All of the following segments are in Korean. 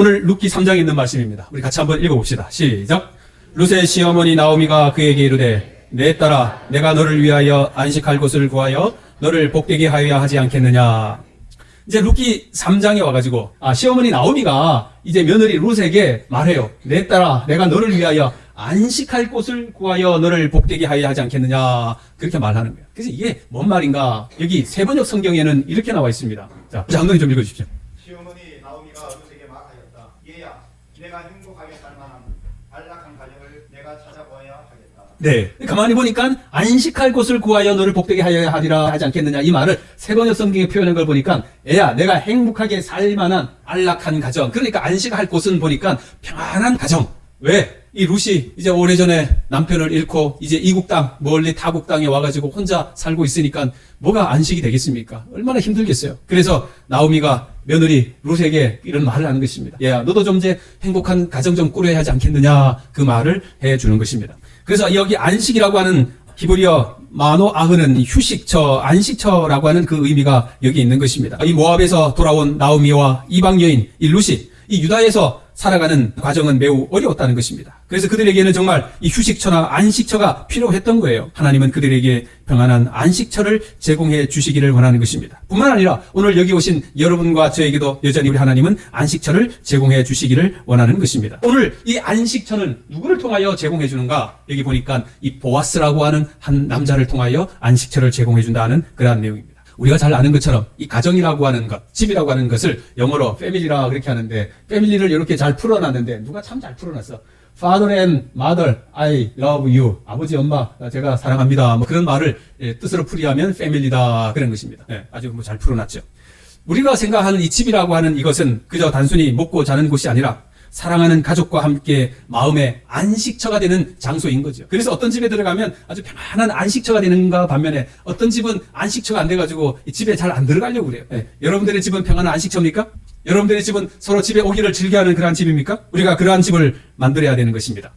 오늘 룻기 3장에 있는 말씀입니다. 우리 같이 한번 읽어봅시다. 시작. 룻의 시어머니 나오미가 그에게 이르되 내 딸아 내가 너를 위하여 안식할 곳을 구하여 너를 복되게 하여야 하지 않겠느냐. 이제 룻기 3장에 와가지고 시어머니 나오미가 이제 며느리 룻에게 말해요. 내 딸아 내가 너를 위하여 안식할 곳을 구하여 너를 복되게 하여야 하지 않겠느냐. 그렇게 말하는 거예요. 그래서 이게 뭔 말인가. 여기 세번역 성경에는 이렇게 나와 있습니다. 자, 장로님 좀 읽어주십시오. 시어머니 나오미가 룻에게 말하였다. 얘야 내가 행복하게 살 만한 안락한 가정을 내가 찾아보아야 하겠다. 네. 가만히 보니까 안식할 곳을 구하여 너를 복되게 하여야 하리라 하지 않겠느냐. 이 말을 세번역 성경에 표현한 걸 보니까 애야 내가 행복하게 살 만한 안락한 가정. 그러니까 안식할 곳은 보니까 평안한 가정. 왜? 이 룻이 이제 오래전에 남편을 잃고 이제 이국 땅, 멀리 타국 땅에 와가지고 혼자 살고 있으니까 뭐가 안식이 되겠습니까? 얼마나 힘들겠어요. 그래서 나오미가 며느리 룻에게 이런 말을 하는 것입니다. 야, 너도 좀 이제 행복한 가정 좀 꾸려야 하지 않겠느냐. 그 말을 해주는 것입니다. 그래서 여기 안식이라고 하는 히브리어 마노 아흐는 휴식처, 안식처라고 하는 그 의미가 여기 있는 것입니다. 이 모압에서 돌아온 나오미와 이방 여인 이 룻이 이 유다에서 살아가는 과정은 매우 어려웠다는 것입니다. 그래서 그들에게는 정말 이 휴식처나 안식처가 필요했던 거예요. 하나님은 그들에게 평안한 안식처를 제공해 주시기를 원하는 것입니다. 뿐만 아니라 오늘 여기 오신 여러분과 저에게도 여전히 우리 하나님은 안식처를 제공해 주시기를 원하는 것입니다. 오늘 이 안식처는 누구를 통하여 제공해 주는가? 여기 보니까 이 보아스라고 하는 한 남자를 통하여 안식처를 제공해 준다는 그러한 내용입니다. 우리가 잘 아는 것처럼 이 가정이라고 하는 것, 집이라고 하는 것을 영어로 패밀리라 그렇게 하는데 패밀리를 이렇게 잘 풀어놨는데 누가 참 잘 풀어놨어. Father and Mother, I love you. 아버지, 엄마, 제가 사랑합니다. 뭐 그런 말을 뜻으로 풀이하면 패밀리다 그런 것입니다. 아주 잘 풀어놨죠. 우리가 생각하는 이 집이라고 하는 이것은 그저 단순히 먹고 자는 곳이 아니라 사랑하는 가족과 함께 마음의 안식처가 되는 장소인 거죠. 그래서 어떤 집에 들어가면 아주 편안한 안식처가 되는가 반면에 어떤 집은 안식처가 안 돼가지고 이 집에 잘 안 들어가려고 그래요. 여러분들의 집은 평안한 안식처입니까? 여러분들의 집은 서로 집에 오기를 즐겨하는 그러한 집입니까? 우리가 그러한 집을 만들어야 되는 것입니다.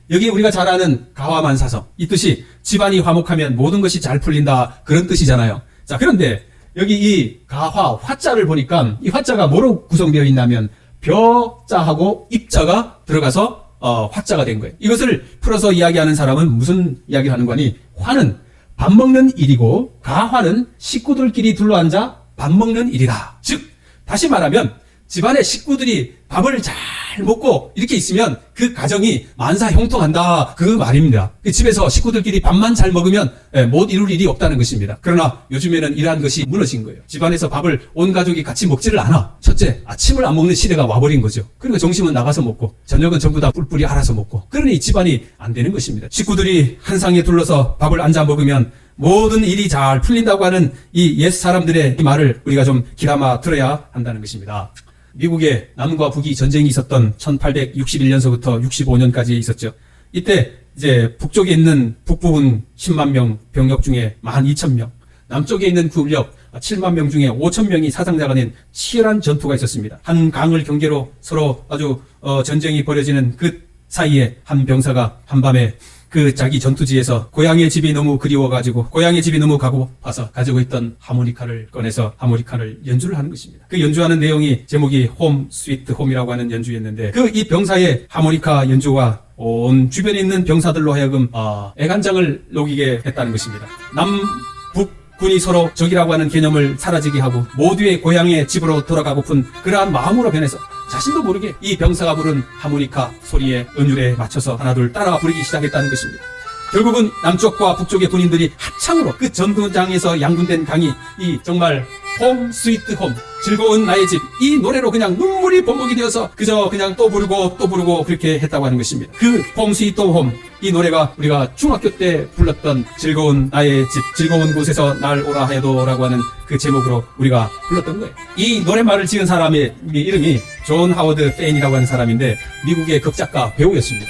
여기 우리가 잘 아는 가화만사성, 이 뜻이 집안이 화목하면 모든 것이 잘 풀린다 그런 뜻이잖아요. 자, 그런데 여기 이 가화, 화자를 보니까 이 화자가 뭐로 구성되어 있냐면 벼자하고 입자가 들어가서 화자가 된 거예요. 이것을 풀어서 이야기하는 사람은 무슨 이야기를 하는 거니? 화는 밥 먹는 일이고 가화는 식구들끼리 둘러앉아 밥 먹는 일이다. 즉 다시 말하면 집안의 식구들이 밥을 잘 먹고 이렇게 있으면 그 가정이 만사형통한다 그 말입니다. 그 집에서 식구들끼리 밥만 잘 먹으면 못 이룰 일이 없다는 것입니다. 그러나 요즘에는 이러한 것이 무너진 거예요. 집안에서 밥을 온 가족이 같이 먹지를 않아. 첫째, 아침을 안 먹는 시대가 와버린 거죠. 그러니까 점심은 나가서 먹고 저녁은 전부 다 뿔뿔이 알아서 먹고 그러니 집안이 안 되는 것입니다. 식구들이 한 상에 둘러서 밥을 앉아 먹으면 모든 일이 잘 풀린다고 하는 이 옛 사람들의 이 말을 우리가 좀 귀담아 들어야 한다는 것입니다. 미국에 남과 북이 전쟁이 있었던 1861년서부터 65년까지 있었죠. 이때 이제 북쪽에 있는 북부군 10만 명 병력 중에 12,000명, 남쪽에 있는 군력 7만 명 중에 5,000명이 사상자가 된 치열한 전투가 있었습니다. 한 강을 경계로 서로 아주 전쟁이 벌어지는 그 사이에 한 병사가 한밤에 그 자기 전투지에서 고향의 집이 너무 그리워가지고 고향의 집이 너무 가고파서 가지고 있던 하모니카를 꺼내서 하모니카를 연주를 하는 것입니다. 그 연주하는 내용이 제목이 홈 스위트 홈이라고 하는 연주였는데 그 이 병사의 하모니카 연주가 온 주변에 있는 병사들로 하여금 애간장을 녹이게 했다는 것입니다. 남북군이 서로 적이라고 하는 개념을 사라지게 하고 모두의 고향의 집으로 돌아가고픈 그러한 마음으로 변해서 자신도 모르게 이 병사가 부른 하모니카 소리의 은율에 맞춰서 하나둘 따라 부르기 시작했다는 것입니다. 결국은 남쪽과 북쪽의 군인들이 합창으로 그 전투장에서 양분된 강이 이 정말 홈 스위트 홈 즐거운 나의 집 이 노래로 그냥 눈물이 범벅이 되어서 그저 그냥 또 부르고 그렇게 했다고 하는 것입니다. 그 홈 스위트 홈 이 노래가 우리가 중학교 때 불렀던 즐거운 나의 집 즐거운 곳에서 날 오라 해도라고 하는 그 제목으로 우리가 불렀던 거예요. 이 노랫말을 지은 사람의 이름이 존 하워드 페인이라고 하는 사람인데 미국의 극작가 배우였습니다.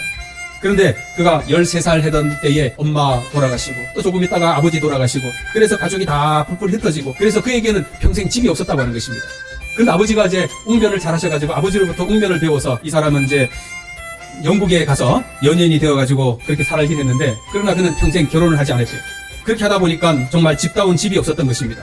그런데 그가 13살 하던 때에 엄마 돌아가시고 또 조금 있다가 아버지 돌아가시고 그래서 가족이 다 뿔뿔이 흩어지고 그래서 그에게는 평생 집이 없었다고 하는 것입니다. 그런데 아버지가 이제 웅변을 잘 하셔가지고 아버지로부터 웅변을 배워서 이 사람은 이제 영국에 가서 연예인이 되어가지고 그렇게 살긴 했는데 그러나 그는 평생 결혼을 하지 않았어요. 그렇게 하다 보니까 정말 집다운 집이 없었던 것입니다.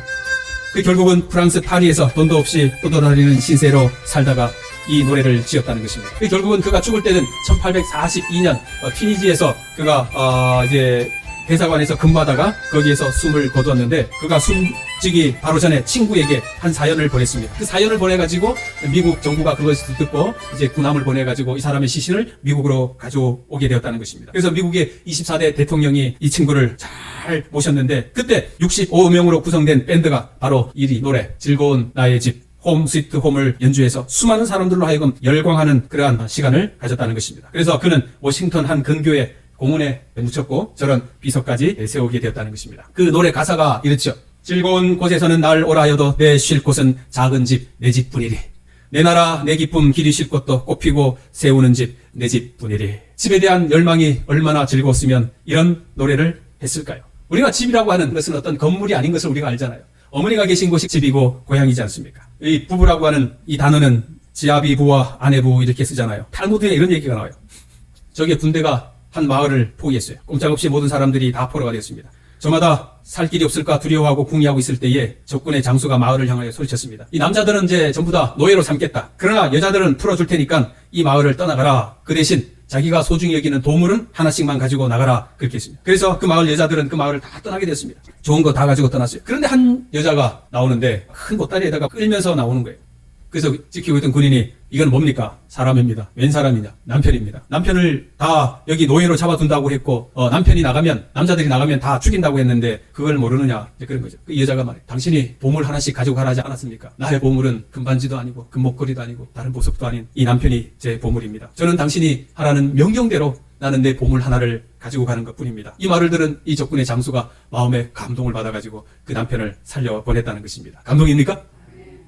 그 결국은 프랑스 파리에서 돈도 없이 떠돌아다니는 신세로 살다가 이 노래를 지었다는 것입니다. 결국은 그가 죽을 때는 1842년 튀니지에서 그가 이제 대사관에서 근무하다가 거기에서 숨을 거두었는데, 그가 숨지기 바로 전에 친구에게 한 사연을 보냈습니다. 그 사연을 보내가지고 미국 정부가 그것을 듣고 이제 군함을 보내가지고 이 사람의 시신을 미국으로 가져오게 되었다는 것입니다. 그래서 미국의 24대 대통령이 이 친구를 잘 모셨는데, 그때 65명으로 구성된 밴드가 바로 이 노래 즐거운 나의 집 홈 스위트 홈을 연주해서 수많은 사람들로 하여금 열광하는 그러한 시간을 가졌다는 것입니다. 그래서 그는 워싱턴 한 근교에 공원에 묻혔고 저런 비석까지 세우게 되었다는 것입니다. 그 노래 가사가 이렇죠. 즐거운 곳에서는 날 오라 하여도 내 쉴 곳은 작은 집 내 집뿐이리. 내 나라 내 기쁨 길이 쉴 곳도 꽃피고 세우는 집 내 집뿐이리. 집에 대한 열망이 얼마나 즐거웠으면 이런 노래를 했을까요? 우리가 집이라고 하는 것은 어떤 건물이 아닌 것을 우리가 알잖아요. 어머니가 계신 곳이 집이고 고향이지 않습니까? 이 부부라고 하는 이 단어는 지아비 부와 아내부 이렇게 쓰잖아요. 탈무드에 이런 얘기가 나와요. 저게 군대가 한 마을을 포위했어요. 꼼짝없이 모든 사람들이 다 포로가 되었습니다. 저마다 살 길이 없을까 두려워하고 궁리하고 있을 때에 적군의 장수가 마을을 향하여 소리쳤습니다. 이 남자들은 이제 전부 다 노예로 삼겠다. 그러나 여자들은 풀어줄 테니까 이 마을을 떠나가라. 그 대신 자기가 소중히 여기는 보물은 하나씩만 가지고 나가라. 그렇게 했습니다. 그래서 그 마을 여자들은 그 마을을 다 떠나게 됐습니다. 좋은 거 다 가지고 떠났어요. 그런데 한 여자가 나오는데 큰 보따리에다가 끌면서 나오는 거예요. 그래서 지키고 있던 군인이 이건 뭡니까? 사람입니다. 웬 사람이냐? 남편입니다. 남편을 다 여기 노예로 잡아둔다고 했고 남편이 나가면 남자들이 나가면 다 죽인다고 했는데 그걸 모르느냐? 이제 그런 거죠. 그 여자가 말해. 당신이 보물 하나씩 가지고 가라 하지 않았습니까? 나의 보물은 금반지도 아니고 금목걸이도 아니고 다른 보석도 아닌 이 남편이 제 보물입니다. 저는 당신이 하라는 명령대로 나는 내 보물 하나를 가지고 가는 것뿐입니다. 이 말을 들은 이 적군의 장수가 마음에 감동을 받아가지고 그 남편을 살려보냈다는 것입니다. 감동입니까?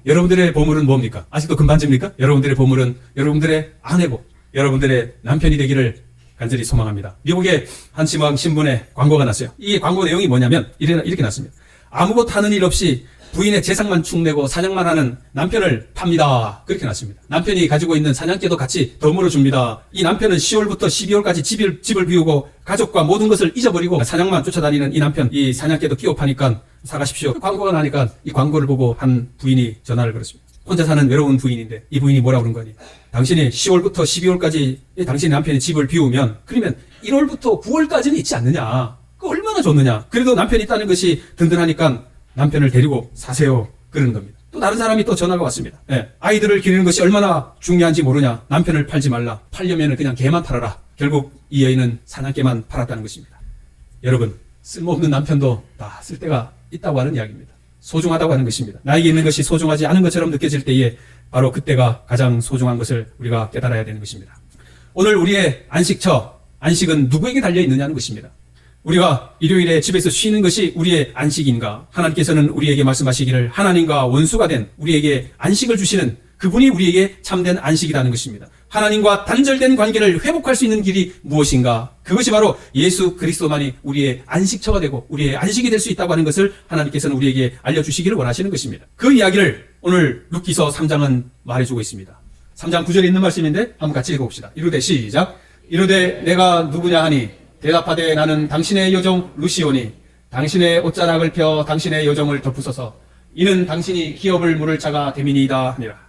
여러분들의 보물은 뭡니까? 아직도 금반지입니까? 여러분들의 보물은 여러분들의 아내고 여러분들의 남편이 되기를 간절히 소망합니다. 미국의 한 지방 신문에 광고가 났어요. 이 광고 내용이 뭐냐면 이렇게 났습니다. 아무것도 하는 일 없이 부인의 재산만 축내고 사냥만 하는 남편을 팝니다. 그렇게 났습니다. 남편이 가지고 있는 사냥개도 같이 덤으로 줍니다. 이 남편은 10월부터 12월까지 집을 비우고 가족과 모든 것을 잊어버리고 사냥만 쫓아다니는 이 남편, 이 사냥개도 끼워 파니까 사가십시오. 광고가 나니까 이 광고를 보고 한 부인이 전화를 걸었습니다. 혼자 사는 외로운 부인인데 이 부인이 뭐라고 그런 거니? 당신이 10월부터 12월까지 당신의 남편이 집을 비우면 그러면 1월부터 9월까지는 있지 않느냐? 그 얼마나 좋느냐? 그래도 남편이 있다는 것이 든든하니까 남편을 데리고 사세요. 그러는 겁니다. 또 다른 사람이 또 전화가 왔습니다. 아이들을 기르는 것이 얼마나 중요한지 모르냐? 남편을 팔지 말라. 팔려면 그냥 개만 팔아라. 결국 이 여인은 사냥개만 팔았다는 것입니다. 여러분, 쓸모없는 남편도 다 쓸 데가 있다고 하는 이야기입니다. 소중하다고 하는 것입니다. 나에게 있는 것이 소중하지 않은 것처럼 느껴질 때에 바로 그때가 가장 소중한 것을 우리가 깨달아야 되는 것입니다. 오늘 우리의 안식은 누구에게 달려있느냐는 것입니다. 우리가 일요일에 집에서 쉬는 것이 우리의 안식인가? 하나님께서는 우리에게 말씀하시기를 하나님과 원수가 된 우리에게 안식을 주시는 그분이 우리에게 참된 안식이라는 것입니다. 하나님과 단절된 관계를 회복할 수 있는 길이 무엇인가? 그것이 바로 예수 그리스도만이 우리의 안식처가 되고 우리의 안식이 될 수 있다고 하는 것을 하나님께서는 우리에게 알려주시기를 원하시는 것입니다. 그 이야기를 오늘 룻기서 3장은 말해주고 있습니다. 3장 9절에 있는 말씀인데 한번 같이 읽어봅시다. 이르되 시작. 이르되 내가 누구냐 하니 대답하되 나는 당신의 여종 루시오니 당신의 옷자락을 펴 당신의 여종을 덮으소서. 이는 당신이 기업을 물을 자가 됨이니이다 하니라.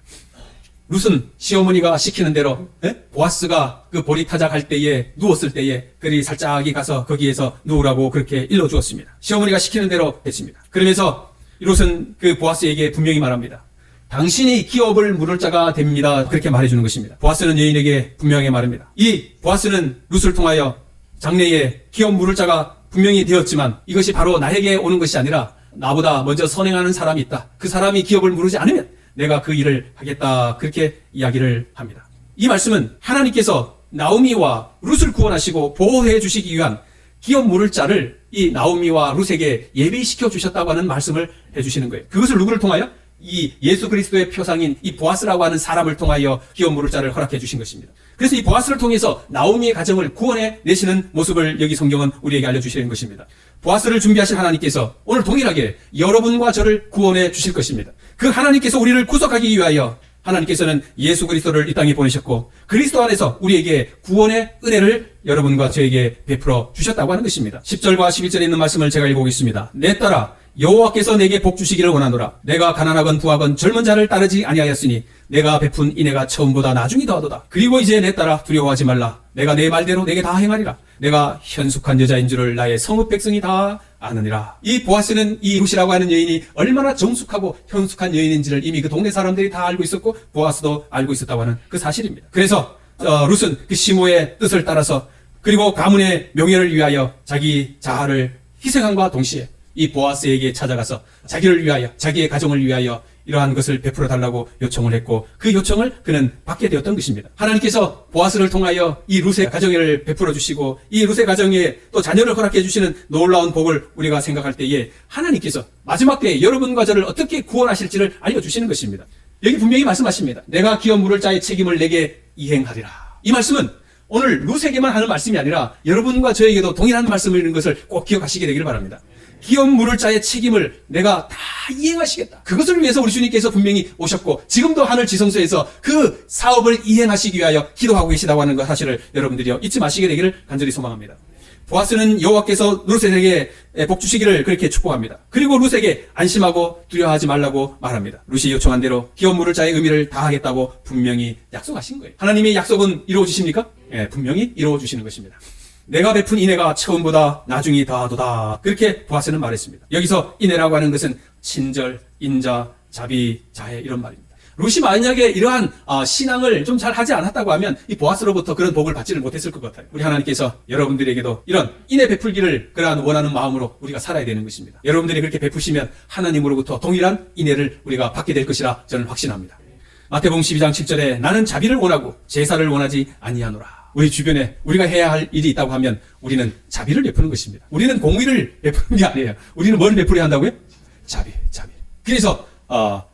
룻은 시어머니가 시키는 대로 보아스가 그 보리타작 할 때에 누웠을 때에 그리 살짝이 가서 거기에서 누우라고 그렇게 일러주었습니다. 시어머니가 시키는 대로 했습니다. 그러면서 룻은 그 보아스에게 분명히 말합니다. 당신이 기업을 물을 자가 됩니다. 그렇게 말해주는 것입니다. 보아스는 여인에게 분명하게 말합니다. 이 보아스는 룻을 통하여 장래에 기업 물을 자가 분명히 되었지만 이것이 바로 나에게 오는 것이 아니라 나보다 먼저 선행하는 사람이 있다. 그 사람이 기업을 물으지 않으면 내가 그 일을 하겠다. 그렇게 이야기를 합니다. 이 말씀은 하나님께서 나오미와 룻을 구원하시고 보호해 주시기 위한 기업 물을 자를 이 나오미와 룻에게 예비시켜 주셨다고 하는 말씀을 해주시는 거예요. 그것을 누구를 통하여? 이 예수 그리스도의 표상인 이 보아스라고 하는 사람을 통하여 기업 물을 자를 허락해 주신 것입니다. 그래서 이 보아스를 통해서 나오미의 가정을 구원해 내시는 모습을 여기 성경은 우리에게 알려주시는 것입니다. 보아스를 준비하신 하나님께서 오늘 동일하게 여러분과 저를 구원해 주실 것입니다. 그 하나님께서 우리를 구속하기 위하여 하나님께서는 예수 그리스도를 이 땅에 보내셨고 그리스도 안에서 우리에게 구원의 은혜를 여러분과 저에게 베풀어 주셨다고 하는 것입니다. 10절과 11절에 있는 말씀을 제가 읽어보겠습니다. 내 딸아 여호와께서 내게 복 주시기를 원하노라. 내가 가난하건 부하건 젊은 자를 따르지 아니하였으니 내가 베푼 인애가 처음보다 나중이 더하도다. 그리고 이제 내 딸아 두려워하지 말라. 내가 내 말대로 내게 다 행하리라. 내가 현숙한 여자인 줄을 나의 성읍 백성이 다 아느니라. 이 보아스는 이 룻이라고 하는 여인이 얼마나 정숙하고 현숙한 여인인지를 이미 그 동네 사람들이 다 알고 있었고 보아스도 알고 있었다고 하는 그 사실입니다. 그래서 룻은 그 시모의 뜻을 따라서 그리고 가문의 명예를 위하여 자기 자아를 희생함과 동시에 이 보아스에게 찾아가서 자기를 위하여 자기의 가정을 위하여 이러한 것을 베풀어 달라고 요청을 했고 그 요청을 그는 받게 되었던 것입니다. 하나님께서 보아스를 통하여 이 룻의 가정을 베풀어 주시고 이 룻의 가정에 또 자녀를 허락해 주시는 놀라운 복을 우리가 생각할 때에 하나님께서 마지막 때에 여러분과 저를 어떻게 구원하실지를 알려주시는 것입니다. 여기 분명히 말씀하십니다. 내가 기업 물을 자의 책임을 내게 이행하리라. 이 말씀은 오늘 룻에게만 하는 말씀이 아니라 여러분과 저에게도 동일한 말씀을 것을 꼭 기억하시게 되기를 바랍니다. 기업 물을 자의 책임을 내가 다 이행하시겠다. 그것을 위해서 우리 주님께서 분명히 오셨고 지금도 하늘 지성소에서 그 사업을 이행하시기 위하여 기도하고 계시다고 하는 것 사실을 여러분들이 잊지 마시게 되기를 간절히 소망합니다. 보아스는 여호와께서 룻에게 복 주시기를 그렇게 축복합니다. 그리고 룻에게 안심하고 두려워하지 말라고 말합니다. 룻이 요청한 대로 기업 물을 자의 의미를 다하겠다고 분명히 약속하신 거예요. 하나님의 약속은 이루어 주십니까? 분명히 이루어 주시는 것입니다. 내가 베푼 인애가 처음보다 나중이 더하도다. 그렇게 보아스는 말했습니다. 여기서 인애라고 하는 것은 친절, 인자, 자비, 자애 이런 말입니다. 룻이 만약에 이러한 신앙을 좀 잘 하지 않았다고 하면 이 보아스로부터 그런 복을 받지를 못했을 것 같아요. 우리 하나님께서 여러분들에게도 이런 인애 베풀기를 그러한 원하는 마음으로 우리가 살아야 되는 것입니다. 여러분들이 그렇게 베푸시면 하나님으로부터 동일한 인애를 우리가 받게 될 것이라 저는 확신합니다. 마태복음 12장 7절에 나는 자비를 원하고 제사를 원하지 아니하노라. 우리 주변에 우리가 해야 할 일이 있다고 하면 우리는 자비를 베푸는 것입니다. 우리는 공의를 베푸는 게 아니에요. 우리는 뭘 베풀어야 한다고요? 자비. 그래서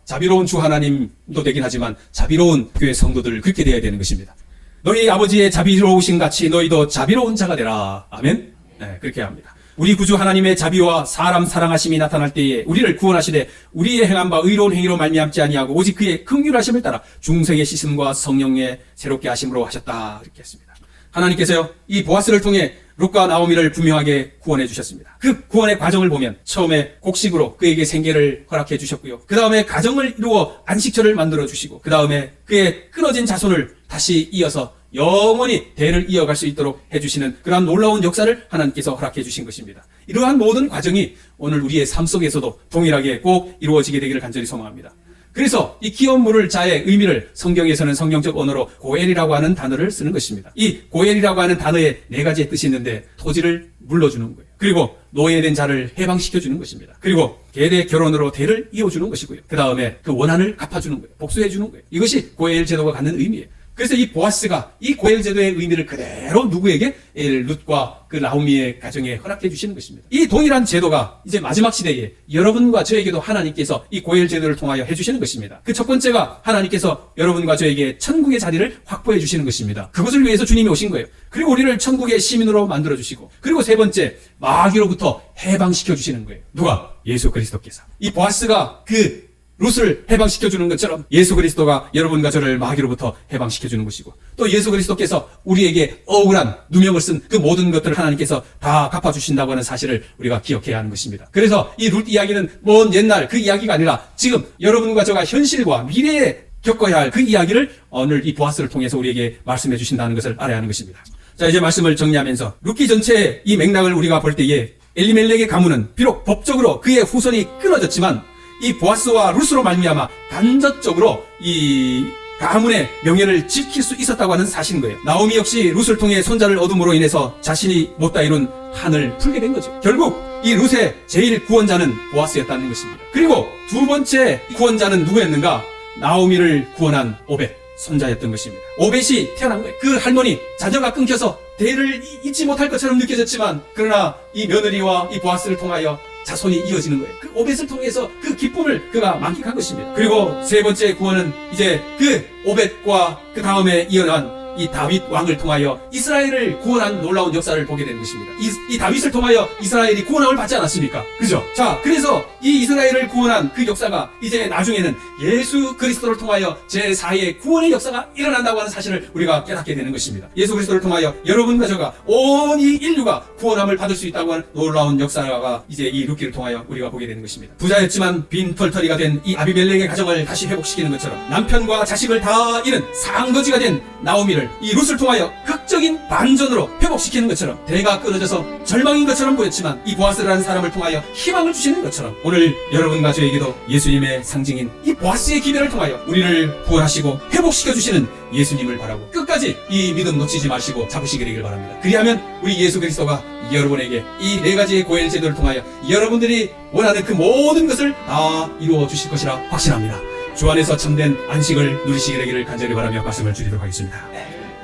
자비로운 주 하나님도 되긴 하지만 자비로운 교회 성도들 그렇게 되어야 되는 것입니다. 너희 아버지의 자비로우신 같이 너희도 자비로운 자가 되라. 아멘. 네, 그렇게 합니다. 우리 구주 하나님의 자비와 사람 사랑하심이 나타날 때에 우리를 구원하시되 우리의 행한 바 의로운 행위로 말미암지 아니하고 오직 그의 긍휼하심을 따라 중생의 씻음과 성령의 새롭게 하심으로 하셨다. 이렇게 했습니다. 하나님께서요 이 보아스를 통해 룻과 나오미를 분명하게 구원해 주셨습니다. 그 구원의 과정을 보면 처음에 곡식으로 그에게 생계를 허락해 주셨고요. 그 다음에 가정을 이루어 안식처를 만들어 주시고 그 다음에 그의 끊어진 자손을 다시 이어서 영원히 대를 이어갈 수 있도록 해주시는 그러한 놀라운 역사를 하나님께서 허락해 주신 것입니다. 이러한 모든 과정이 오늘 우리의 삶 속에서도 동일하게 꼭 이루어지게 되기를 간절히 소망합니다. 그래서 이 기업 물을 자의 의미를 성경에서는 성경적 언어로 고엘이라고 하는 단어를 쓰는 것입니다. 이 고엘이라고 하는 단어에 네 가지의 뜻이 있는데 토지를 물러주는 거예요. 그리고 노예된 자를 해방시켜주는 것입니다. 그리고 계대 결혼으로 대를 이어주는 것이고요. 그 다음에 그 원한을 갚아주는 거예요. 복수해주는 거예요. 이것이 고엘 제도가 갖는 의미예요. 그래서 이 보아스가 이 고엘 제도의 의미를 그대로 누구에게? 룻과 그 나오미의 가정에 허락해 주시는 것입니다. 이 동일한 제도가 이제 마지막 시대에 여러분과 저에게도 하나님께서 이 고엘 제도를 통하여 해주시는 것입니다. 그 첫 번째가 하나님께서 여러분과 저에게 천국의 자리를 확보해 주시는 것입니다. 그것을 위해서 주님이 오신 거예요. 그리고 우리를 천국의 시민으로 만들어 주시고 그리고 세 번째 마귀로부터 해방시켜 주시는 거예요. 누가? 예수 그리스도께서. 이 보아스가 그 룻을 해방시켜주는 것처럼 예수 그리스도가 여러분과 저를 마귀로부터 해방시켜주는 것이고 또 예수 그리스도께서 우리에게 억울한 누명을 쓴 그 모든 것들을 하나님께서 다 갚아주신다고 하는 사실을 우리가 기억해야 하는 것입니다. 그래서 이 룻 이야기는 먼 옛날 그 이야기가 아니라 지금 여러분과 저가 현실과 미래에 겪어야 할 그 이야기를 오늘 이 보아스를 통해서 우리에게 말씀해 주신다는 것을 알아야 하는 것입니다. 자, 이제 말씀을 정리하면서 룻기 전체의 이 맥락을 우리가 볼 때에 엘리멜렉의 가문은 비록 법적으로 그의 후손이 끊어졌지만 이 보아스와 룻으로 말미암아 간접적으로 이 가문의 명예를 지킬 수 있었다고 하는 사실인 거예요. 나오미 역시 룻을 통해 손자를 얻음으로 인해서 자신이 못다 이룬 한을 풀게 된 거죠. 결국 이 룻의 제일 구원자는 보아스였다는 것입니다. 그리고 두 번째 구원자는 누구였는가? 나오미를 구원한 오벳 손자였던 것입니다. 오벳이 태어난 거예요. 그 할머니 자녀가 끊겨서 대를 잊지 못할 것처럼 느껴졌지만 그러나 이 며느리와 이 보아스를 통하여 자손이 이어지는 거예요. 그 오벳을 통해서 그 기쁨을 그가 만끽한 것입니다. 그리고 세 번째 구원은 이제 그 오벳과 그 다음에 이어난 이 다윗 왕을 통하여 이스라엘을 구원한 놀라운 역사를 보게 되는 것입니다. 이 다윗을 통하여 이스라엘이 구원함을 받지 않았습니까? 그죠? 자, 그래서 이 이스라엘을 구원한 그 역사가 이제 나중에는 예수 그리스도를 통하여 제4의 구원의 역사가 일어난다고 하는 사실을 우리가 깨닫게 되는 것입니다. 예수 그리스도를 통하여 여러분과 저가 온 이 인류가 구원함을 받을 수 있다고 하는 놀라운 역사가 이제 이 룻기를 통하여 우리가 보게 되는 것입니다. 부자였지만 빈털터리가 된 이 아비멜렉의 가정을 다시 회복시키는 것처럼 남편과 자식을 다 잃은 상거지가 된 나오미를 이 룻을 통하여 극적인 반전으로 회복시키는 것처럼 대가 끊어져서 절망인 것처럼 보였지만 이 보아스라는 사람을 통하여 희망을 주시는 것처럼 오늘 여러분과 저에게도 예수님의 상징인 이 보아스의 기별을 통하여 우리를 구원하시고 회복시켜 주시는 예수님을 바라고 끝까지 이 믿음 놓치지 마시고 잡으시게 되길 바랍니다. 그리하면 우리 예수 그리스도가 여러분에게 이 네 가지의 고엘 제도를 통하여 여러분들이 원하는 그 모든 것을 다 이루어 주실 것이라 확신합니다. 주 안에서 참된 안식을 누리시게 되기를 간절히 바라며 말씀을 드리도록 하겠습니다.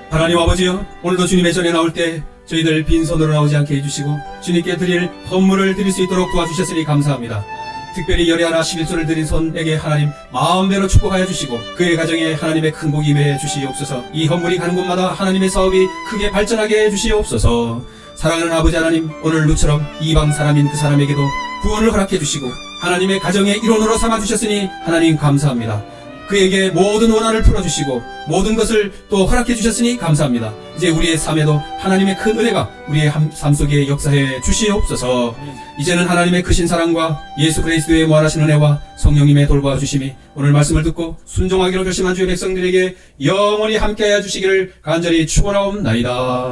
하나님 아버지여, 오늘도 주님의 전에 나올 때 저희들 빈손으로 나오지 않게 해주시고 주님께 드릴 헌물을 드릴 수 있도록 도와주셨으니 감사합니다. 특별히 열애하나 11조를 드린 손에게 하나님 마음대로 축복하여 주시고 그의 가정에 하나님의 큰 복이 임해 주시옵소서. 이 헌물이 가는 곳마다 하나님의 사업이 크게 발전하게 해 주시옵소서. 사랑하는 아버지 하나님, 오늘 루처럼 이방 사람인 그 사람에게도 구원을 허락해 주시고 하나님의 가정의 일원으로 삼아 주셨으니 하나님 감사합니다. 그에게 모든 원한을 풀어주시고 모든 것을 또 허락해 주셨으니 감사합니다. 이제 우리의 삶에도 하나님의 큰 은혜가 우리의 삶 속에 역사해 주시옵소서. 이제는 하나님의 크신 사랑과 예수 그리스도의 무한하신 은혜와 성령님의 돌봐주심이 오늘 말씀을 듣고 순종하기로 결심한 주의 백성들에게 영원히 함께하여 주시기를 간절히 축원하옵나이다.